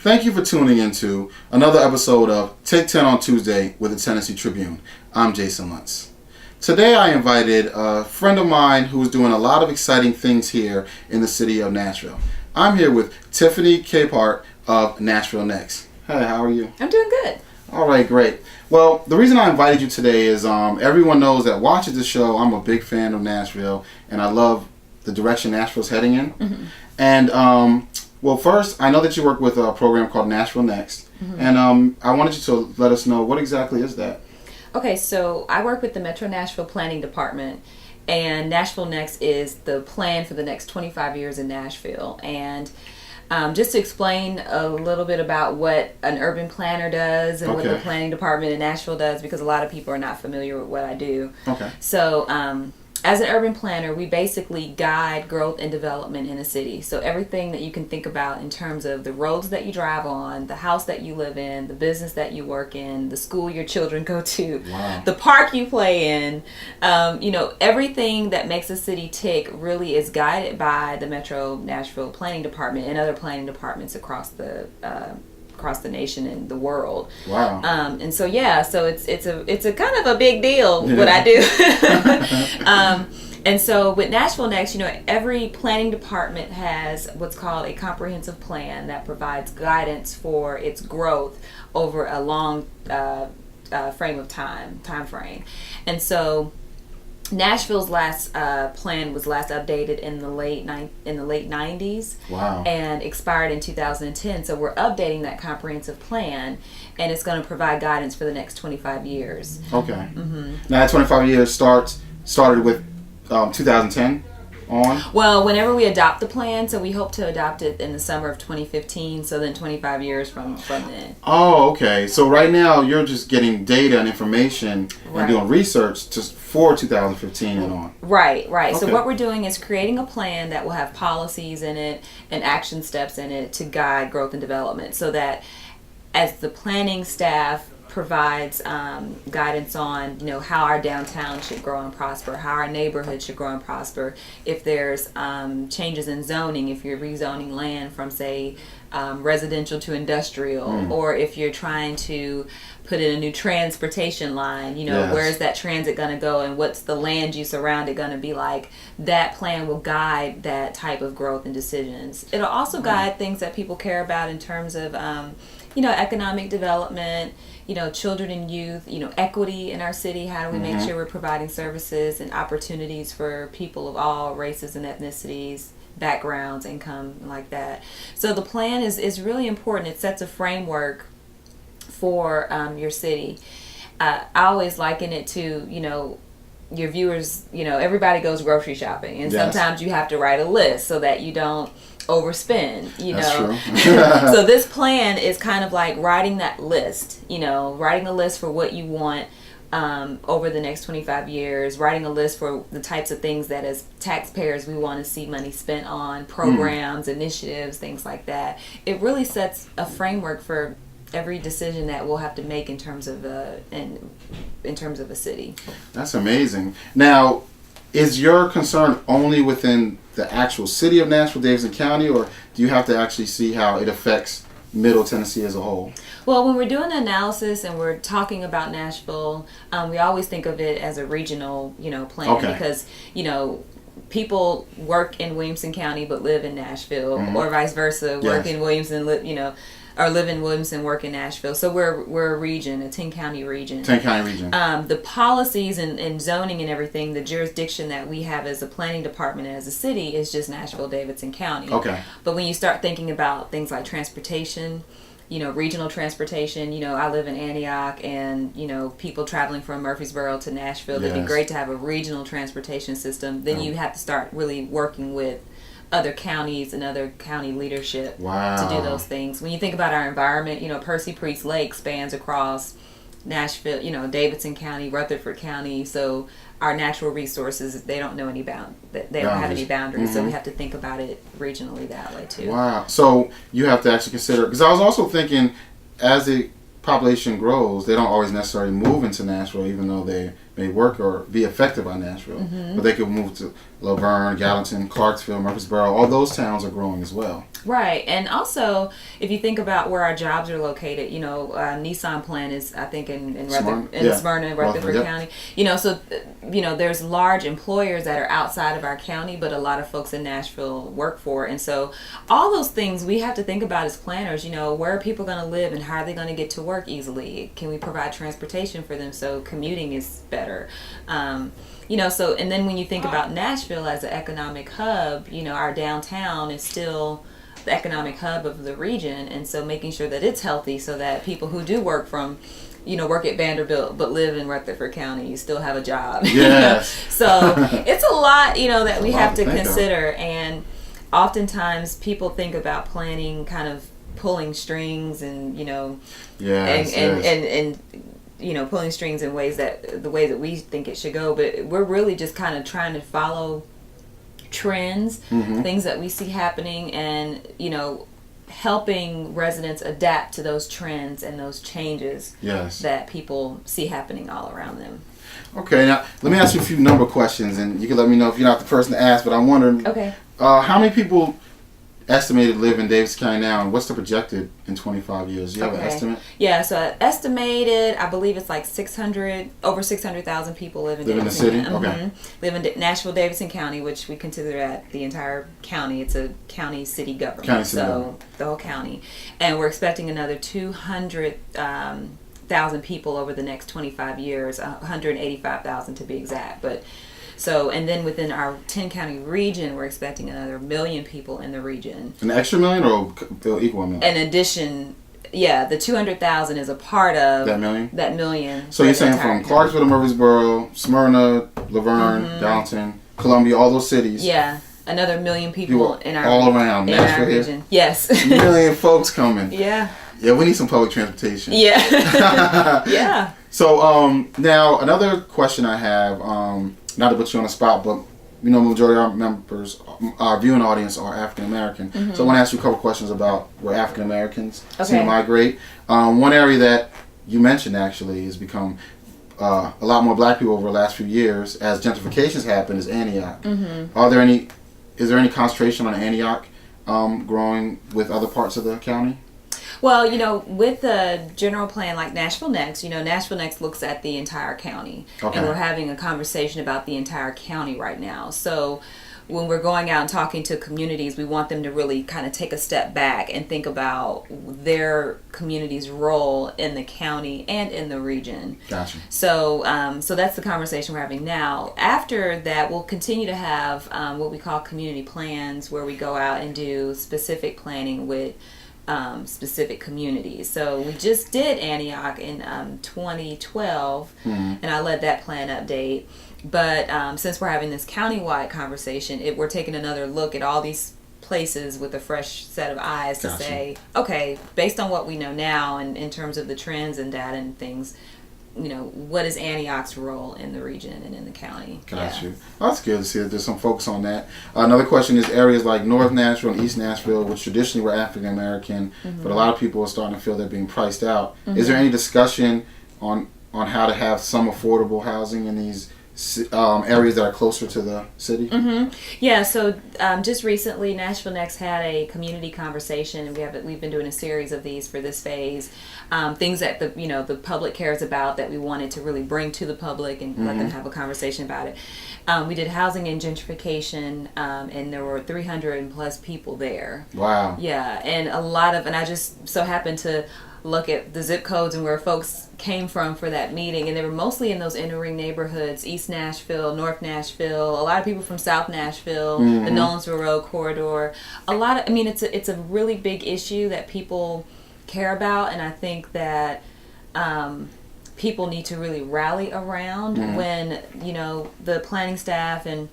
Thank you for tuning into another episode of Take 10 on Tuesday with the Tennessee Tribune. I'm Jason Luntz. Today I invited a friend of mine who is doing a lot of exciting things here in the city of Nashville. I'm here with Tifinie Capehart of Nashville Next. Hey, how are you? I'm doing good. All right, great. Well, the reason I invited you today is everyone knows that watches the show, I'm a big fan of Nashville, and I love the direction Nashville's heading in. Mm-hmm. And well, first, I know that you work with a program called Nashville Next, mm-hmm. and I wanted you to let us know what exactly is that. Okay, so I work with the Metro-Nashville Planning Department, and Nashville Next is the plan for the next 25 years in Nashville. And just to explain a little bit about what an urban planner does and what the planning department in Nashville does, because a lot of people are not familiar with what I do. Okay. So as an urban planner, we basically guide growth and development in a city. So everything that you can think about in terms of the roads that you drive on, the house that you live in, the business that you work in, the school your children go to, the park you play in, everything that makes a city tick really is guided by the Metro-Nashville Planning Department and other planning departments across the nation and the world. Wow. And so it's a kind of a big deal what I do. And so with Nashville Next, every planning department has what's called a comprehensive plan that provides guidance for its growth over a long time frame. And so Nashville's last plan was last updated in the late 90s. Wow. And expired in 2010. So we're updating that comprehensive plan, and it's going to provide guidance for the next 25 years. Okay. Mm-hmm. Now that 25 years started with 2010 on? Well, whenever we adopt the plan, so we hope to adopt it in the summer of 2015, so then 25 years from then. Oh, okay. So right now you're just getting data and information and doing research for 2015 and on. Right. Okay. So what we're doing is creating a plan that will have policies in it and action steps in it to guide growth and development, so that as the planning staff provides guidance on how our downtown should grow and prosper, how our neighborhood should grow and prosper, if there's changes in zoning, if you're rezoning land from say residential to industrial, or if you're trying to put in a new transportation line, where's that transit going to go and what's the land use around it going to be like. That plan will guide that type of growth and decisions. It'll also guide things that people care about in terms of economic development, children and youth, equity in our city. How do we make sure we're providing services and opportunities for people of all races and ethnicities, backgrounds, income, like that. So the plan is really important. It sets a framework for your city. I always liken it to, your viewers, everybody goes grocery shopping, and sometimes you have to write a list so that you don't overspend, That's true. So this plan is kind of like writing that list, writing a list for what you want over the next 25 years, writing a list for the types of things that as taxpayers we want to see money spent on, programs, initiatives, things like that. It really sets a framework for every decision that we'll have to make in terms of a city. That's amazing. Now, is your concern only within the actual city of Nashville, Davidson County, or do you have to actually see how it affects Middle Tennessee as a whole? Well, when we're doing an analysis and we're talking about Nashville, we always think of it as a regional, plan, because, people work in Williamson County but live in Nashville, or vice versa, work in Williamson, or live in Williamson, work in Nashville. So we're a region, a 10-county region. 10-county region. The policies and zoning and everything, the jurisdiction that we have as a planning department and as a city is just Nashville-Davidson County. Okay. But when you start thinking about things like transportation, regional transportation, I live in Antioch, and, people traveling from Murfreesboro to Nashville, it'd be great to have a regional transportation system. Then you have to start really working with other counties and other county leadership to do those things. When you think about our environment, Percy Priest Lake spans across Nashville, Davidson County, Rutherford County. So our natural resources, they don't know any they don't have any boundaries. So we have to think about it regionally that way too. Wow. So you have to actually consider, because I was also thinking, as the population grows, they don't always necessarily move into Nashville, even though may work or be affected by Nashville. But they could move to Laverne, Gallatin, Clarksville, Murfreesboro. All those towns are growing as well. Right. And also, if you think about where our jobs are located, Nissan plant is, I think, in Smyrna, Rutherford County. So there's large employers that are outside of our county, but a lot of folks in Nashville work for. And so all those things we have to think about as planners. Where are people going to live and how are they going to get to work easily? Can we provide transportation for them so commuting is better? So, and then when you think about Nashville as an economic hub, our downtown is still the economic hub of the region, and so making sure that it's healthy so that people who do work from work at Vanderbilt but live in Rutherford County, you still have a job. Yes. So it's a lot that we have to consider, and oftentimes people think about planning kind of pulling strings and pulling strings in ways that the way that we think it should go, but we're really just kind of trying to follow trends, things that we see happening, and helping residents adapt to those trends and those changes that people see happening all around them. Okay, now let me ask you a few number questions, and you can let me know if you're not the person to ask, but I'm wondering, how many people estimated live in Davidson County now, and what's the projected in 25 years? Do you have an estimate? Yeah, so estimated, I believe it's like over 600,000 people live in Davidson County. Okay. Live in Nashville, Davidson County, which we consider that the entire county. It's a county city government, the whole county. And we're expecting another 200,000 people over the next 25 years, 185,000 to be exact. And then within our 10-county region, we're expecting another 1 million people in the region. An extra million or equal million? In addition, the 200,000 is a part of that million. So you're saying from Clarksville to Murfreesboro, Smyrna, Laverne, Gallatin, Columbia, all those cities. Yeah, another 1 million people in our all around Nashville region. Here? Yes. 1 million folks coming. Yeah. Yeah, we need some public transportation. Yeah. Yeah. So now another question I have. Not to put you on the spot, but the majority of our members, our viewing audience, are African American. So I want to ask you a couple questions about where African Americans seem to migrate. One area that you mentioned actually has become a lot more black people over the last few years as gentrifications happen is Antioch. Is there any concentration on Antioch growing with other parts of the county? Well, with the general plan like Nashville Next, Nashville Next looks at the entire county. Okay. And we're having a conversation about the entire county right now. So when we're going out and talking to communities, we want them to really kind of take a step back and think about their community's role in the county and in the region. Gotcha. So that's the conversation we're having now. After that, we'll continue to have what we call community plans, where we go out and do specific planning with specific communities. So we just did Antioch in 2012, and I led that plan update. But since we're having this countywide conversation, we're taking another look at all these places with a fresh set of eyes to say, okay, based on what we know now and in terms of the trends and data and things, what is Antioch's role in the region and in the county? Got you. Well, that's good to see that there's some focus on that. Another question is areas like North Nashville and East Nashville, which traditionally were African American, but a lot of people are starting to feel they're being priced out. Is there any discussion on how to have some affordable housing in these areas that are closer to the city? Yeah, so just recently Nashville Next had a community conversation, and we've been doing a series of these for this phase. Things that the public cares about that we wanted to really bring to the public and let them have a conversation about it. We did housing and gentrification, and there were 300 plus people there. Wow. Yeah, and I just so happened to look at the zip codes and where folks came from for that meeting, and they were mostly in those inner ring neighborhoods, East Nashville, North Nashville, a lot of people from South Nashville, the Nolensville Road corridor. It's a really big issue that people care about, and I think that people need to really rally around when the planning staff and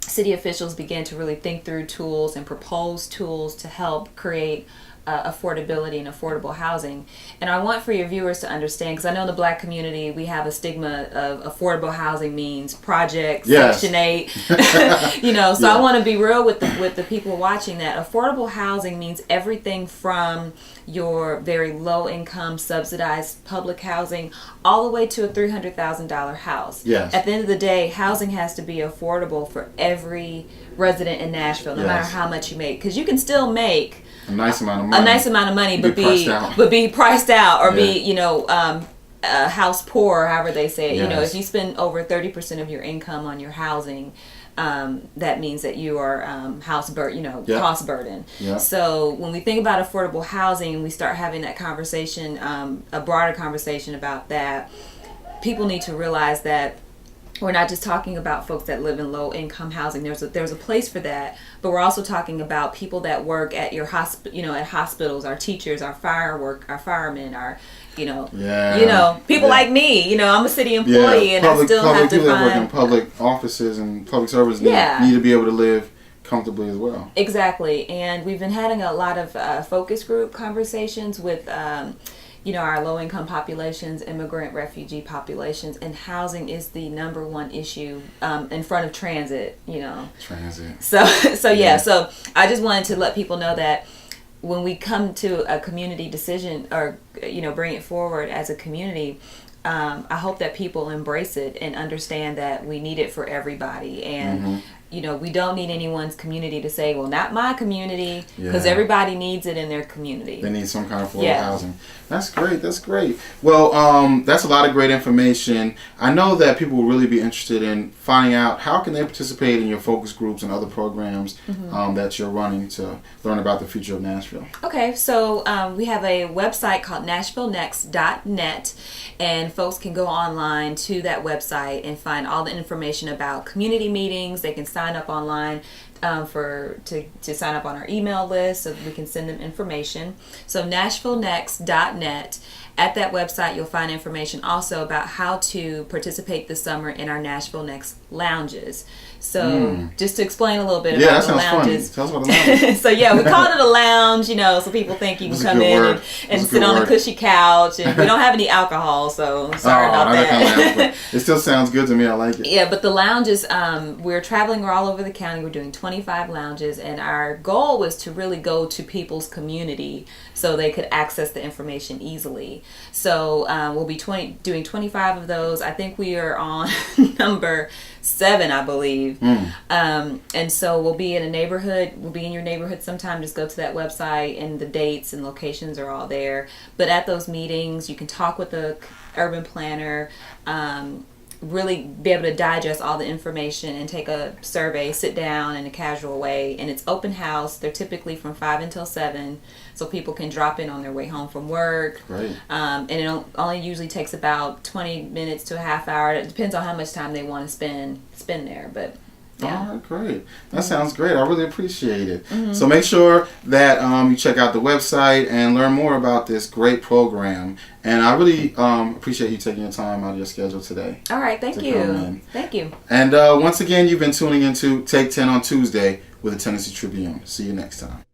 city officials begin to really think through tools and propose tools to help create affordability and affordable housing. And I want for your viewers to understand, because I know in the Black community we have a stigma of affordable housing means projects, yes. Section 8, you know. So I want to be real with the people watching that affordable housing means everything from your very low income subsidized public housing all the way to a $300,000 house. Yes. At the end of the day, housing has to be affordable for every resident in Nashville, no matter how much you make, because you can still make a nice amount of money, but be priced out, or be, you know, house poor, or however they say it. Yes. You know, if you spend over 30% of your income on your housing, that means that you are cost burden. Yep. So when we think about affordable housing, we start having that conversation, a broader conversation about that. People need to realize that we're not just talking about folks that live in low income housing. There's a place for that, but we're also talking about people that work at your at hospitals, our teachers, our firemen, our people like me. You know, I'm a city employee, and I still have to people that work in find public offices and public service need to be able to live comfortably as well. Exactly, and we've been having a lot of focus group conversations with our low-income populations, immigrant, refugee populations, and housing is the number one issue in front of transit, you know. Transit. So I just wanted to let people know that when we come to a community decision, or, bring it forward as a community, I hope that people embrace it and understand that we need it for everybody. And we don't need anyone's community to say, well, not my community, because everybody needs it in their community. They need some kind of affordable housing. That's great. Well, that's a lot of great information. I know that people will really be interested in finding out how can they participate in your focus groups and other programs that you're running to learn about the future of Nashville. Okay, so we have a website called NashvilleNext.net, and folks can go online to that website and find all the information about community meetings. They can sign up online to sign up on our email list so that we can send them information. So NashvilleNext.net. At that website, you'll find information also about how to participate this summer in our Nashville Next lounges. So just to explain a little bit about the lounges. Fun. Tell us about the lounges. So we call it a lounge, so people think you can come in and sit on a cushy couch. And we don't have any alcohol, so sorry about that. Kind of it still sounds good to me. I like it. Yeah, but the lounges, we're traveling all over the county. We're doing 25 lounges, and our goal was to really go to people's community so they could access the information easily. So we'll be doing 25 of those. I think we are on number 7, I believe. And so we'll be in a neighborhood. We'll be in your neighborhood sometime. Just go to that website, and the dates and locations are all there. But at those meetings, you can talk with the urban planner, really be able to digest all the information and take a survey, sit down in a casual way. And it's open house. They're typically from 5 until 7, so people can drop in on their way home from work. Great. And it only usually takes about 20 minutes to a half hour. It depends on how much time they want to spend there. But all right, great. That sounds great. I really appreciate it. So make sure that you check out the website and learn more about this great program. And I really appreciate you taking your time out of your schedule today. All right, thank you. Thank you. And once again, you've been tuning into Take 10 on Tuesday with the Tennessee Tribune. See you next time.